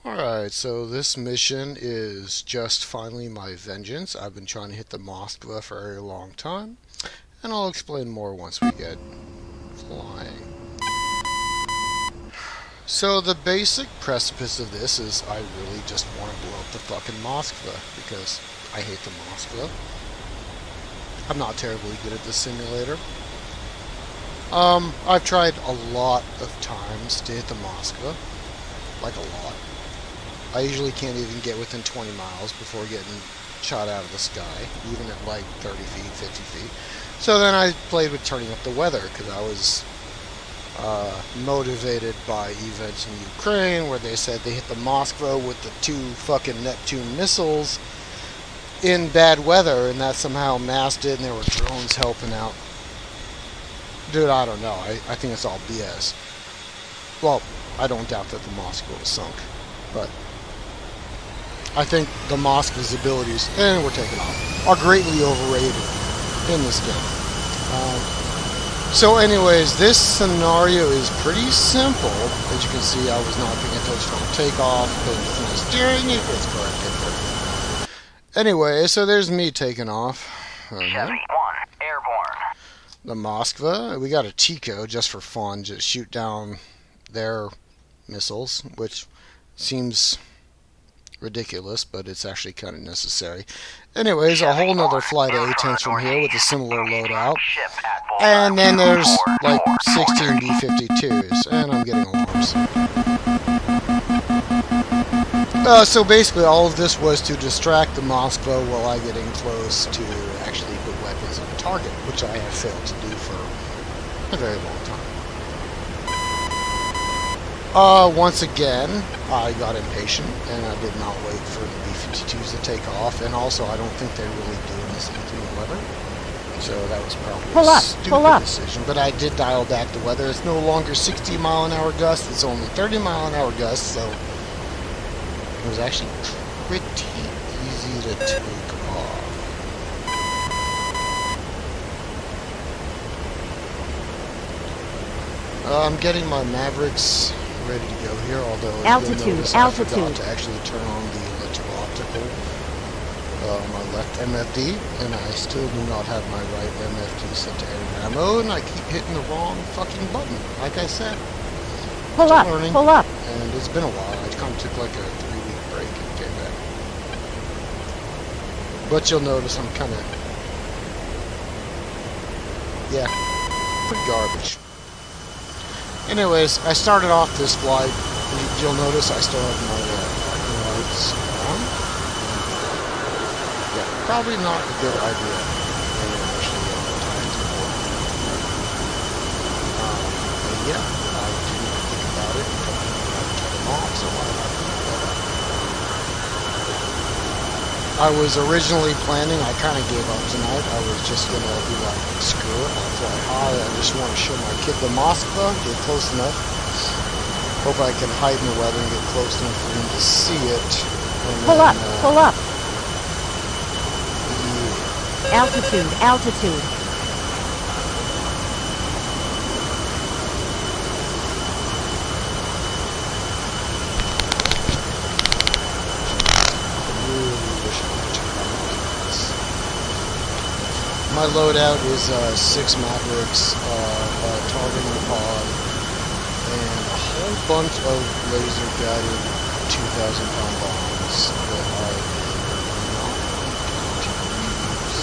Alright, so this mission is just finally my vengeance. I've been trying to hit the Moskva for a very long time, and I'll explain more once we get flying. So the basic precipice of this is I really just want to blow up the fucking Moskva, because I hate the Moskva. I'm not terribly good at this simulator. I've tried a lot of times to hit the Moskva, like a lot. I usually can't even get within 20 miles before getting shot out of the sky, even at like 30 feet, 50 feet. So then I played with turning up the weather, because I was motivated by events in Ukraine where they said they hit the Moskva with the 2 fucking Neptune missiles in bad weather, and that somehow masked it, and there were drones helping out. Dude, I don't know. I think it's all BS. Well, I don't doubt that the Moskva was sunk, but I think the Moskva's abilities, and we're taking off, are greatly overrated in this game. So anyways, this scenario is pretty simple. As you can see, I was not paying attention on takeoff, paying attention on steering, it's correct. Anyway, so there's me taking off. Chevy 1, airborne. The Moskva, we got a Tico just for fun, just shoot down their missiles, which seems ridiculous, but it's actually kind of necessary. Anyways, a whole nother flight of A10s from here with a similar loadout. And then there's like 16 B-52s, and I'm getting alarms. So basically all of this was to distract the Moskva while I get in close to actually put weapons on the target, which I have failed to do for a very long time. Once again, I got impatient, and I did not wait for the B-52s to take off, and also I don't think they really do anything in weather, so that was probably a stupid decision, but I did dial back the weather. It's no longer 60-mile-an-hour gusts, it's only 30-mile-an-hour gusts, so it was actually pretty easy to take off. I'm getting my Mavericks ready to go here, although I forgot to actually turn on the electro-optical on my left MFD, and I still do not have my right MFD set to air ammo, and I keep hitting the wrong fucking button. Like I said, pull up, and it's been a while. I kind of took like a 3-week break and came back. But you'll notice I'm kind of, yeah, pretty garbage. Anyways, I started off this flight. You'll notice I still have my parking lights on. Yeah, probably not a good idea. Yeah, I didn't think about it. I cut them off, so why not keep that up? I was originally planning, I kind of gave up tonight. I was just going to be like, screw it, I'll fly high. I just want to show my kid the Moskva, get close enough. Hope I can hide in the weather and get close enough for him to see it. Pull up. Yeah. Altitude. My loadout is 6 Mavericks, targeting pod, and a whole bunch of laser-guided 2,000-pound bombs that I am not going to use.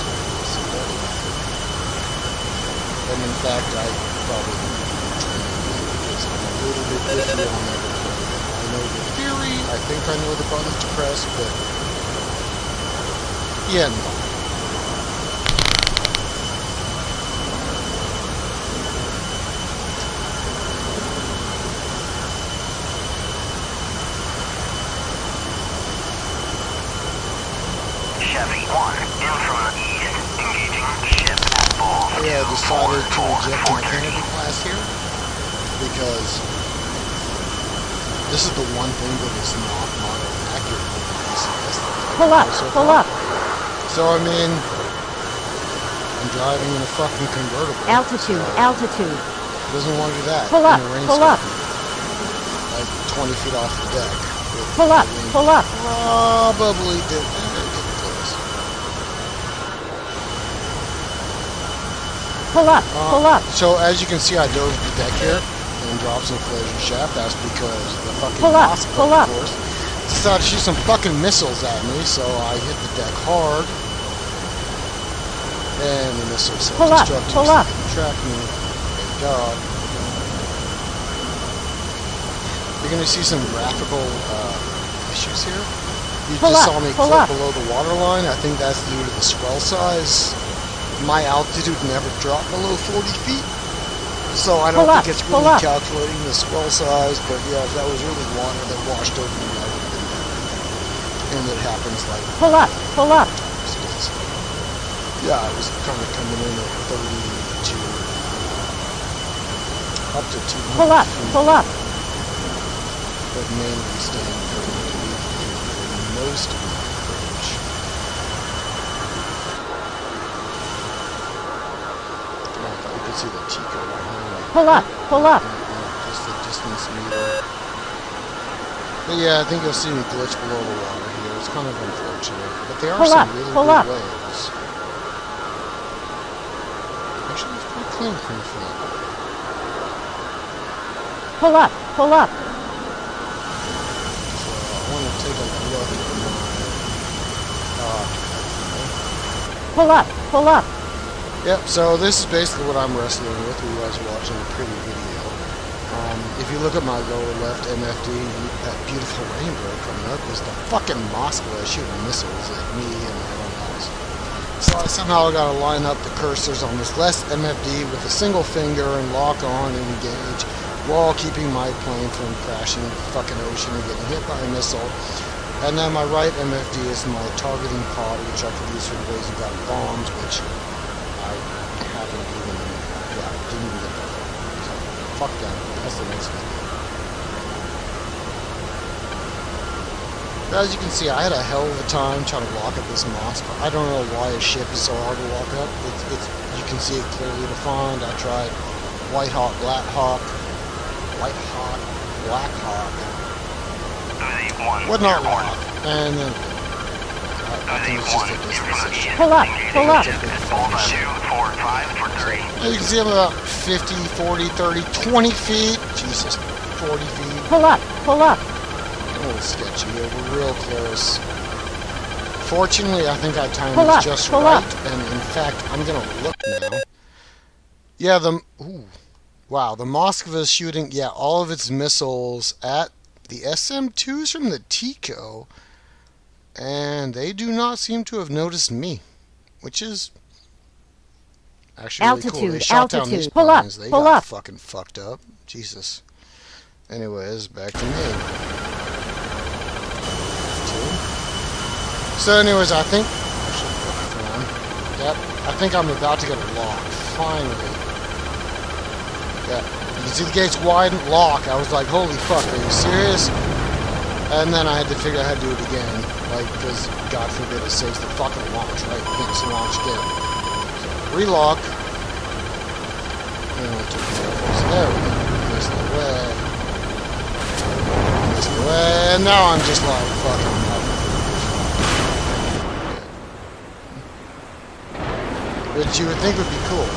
And in fact, I probably need to train because I'm a little bit iffy on that deployment. I know the theory, I think I know the buttons to press, but yeah, no. Chevy 1, in from the east, engaging ship at full. I decided to reject my canopy class here because this is the one thing that is not model accurate with the DCS. Pull up. So I mean, I'm driving in a fucking convertible. Altitude. It doesn't want to do that. Pull up. Like 20 feet off the deck with Pull up, pull up. Probably did. Getting close. Pull up, pull up. So as you can see, I dove the deck here and dropped some collision shaft. That's because the fucking Pull up, Moskva, pull of up. course, decided to shoot some fucking missiles at me. So I hit the deck hard, and the missiles said, Pull up, "Destructive, pull up." track me." Thank God. You're gonna see some graphical issues here. You Pull just up, saw me pull clip up. below the water line. I think that's due to the swell size. My altitude never dropped below 40 feet. So I don't Pull up, think it's pull really up. calculating the swell size, but yeah, if that was really water that washed over me, I would have been dead. And it happens like Pull up, pull up. yeah, I was kind of coming in at 32, up to 200 Pull up, feet, pull up. but mainly staying pretty deep for most of my approach. You can see the Tico behind me. Pull up, pull up. Just the distance meter. But yeah, I think you'll see me glitch below the water here. It's kind of unfortunate. But there are Pull some up, really pull good up. waves. Actually, it's pretty clean from the front. Pull up, pull up. So I want to take a look at my... Pull up, pull up. Yep, so this is basically what I'm wrestling with. You guys are watching a pretty video. If you look at my lower left MFD, that beautiful rainbow coming up is the fucking Moskva shooting missiles at me and everyone else. So I somehow got to line up the cursors on this left MFD with a single finger and lock on and engage while keeping my plane from crashing into the fucking ocean and getting hit by a missile. And then my right MFD is my targeting pod, which I can use for ways you got bombs, which I haven't even, didn't even get that far. So, fuck them. That's the next video. As you can see, I had a hell of a time trying to lock up this Moskva. I don't know why a ship is so hard to lock up. You can see it clearly defined. I tried White Hawk, Black Hawk, White Hawk, Black Hawk. Would not lock. And then I think it's just a distance issue. Pull up, pull up. You can see I'm about 50, 40, 30, 20 feet. Jesus, 40 feet. Pull up, pull up. A little sketchy here. We're real close. Fortunately, I think I timed Pull this up, just pull right. up. And in fact, I'm going to look now. Yeah, wow, the Moskva is shooting, all of its missiles at the SM-2s from the Tico. And they do not seem to have noticed me, which is actually really cool. They shot down these Pull up, planes. They pull got up. fucking fucked up. Jesus. Anyways, back to me. So anyways, I think... I think I'm about to get a lock. Finally. Yeah. You can see the gates wide and lock. I was like, holy fuck, are you serious? And then I had to figure out how to do it again. Because God forbid it saves the fucking launch, right? You can't just launch again. So, relock. And we took the so there we go. Missed the way. Missed the way. And now I'm just like, fucking nothing. Which you would think would be cool.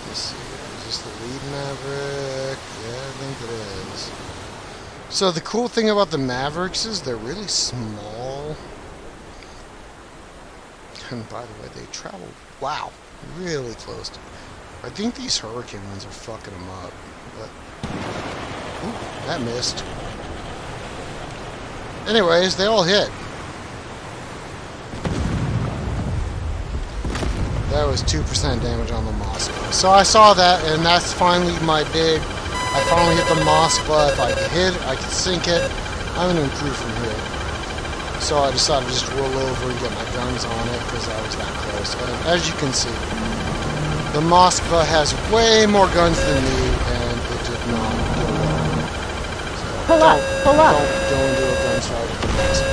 Let's see. Is this the lead Maverick? Yeah, I think it is. So the cool thing about the Mavericks is they're really small. And by the way, they travel, wow, really close to... I think these Hurricane ones are fucking them up. But, ooh, that missed. Anyways, they all hit. That was 2% damage on the Moskva. So I saw that, and that's finally my big... I finally hit the Moskva. If I could hit it, I could sink it. I'm going to improve from here. So I decided to just roll over and get my guns on it, because I was that close. And as you can see, the Moskva has way more guns than me, and it did not get away. So Pull up, pull up. Don't do a gunfight with the Moskva.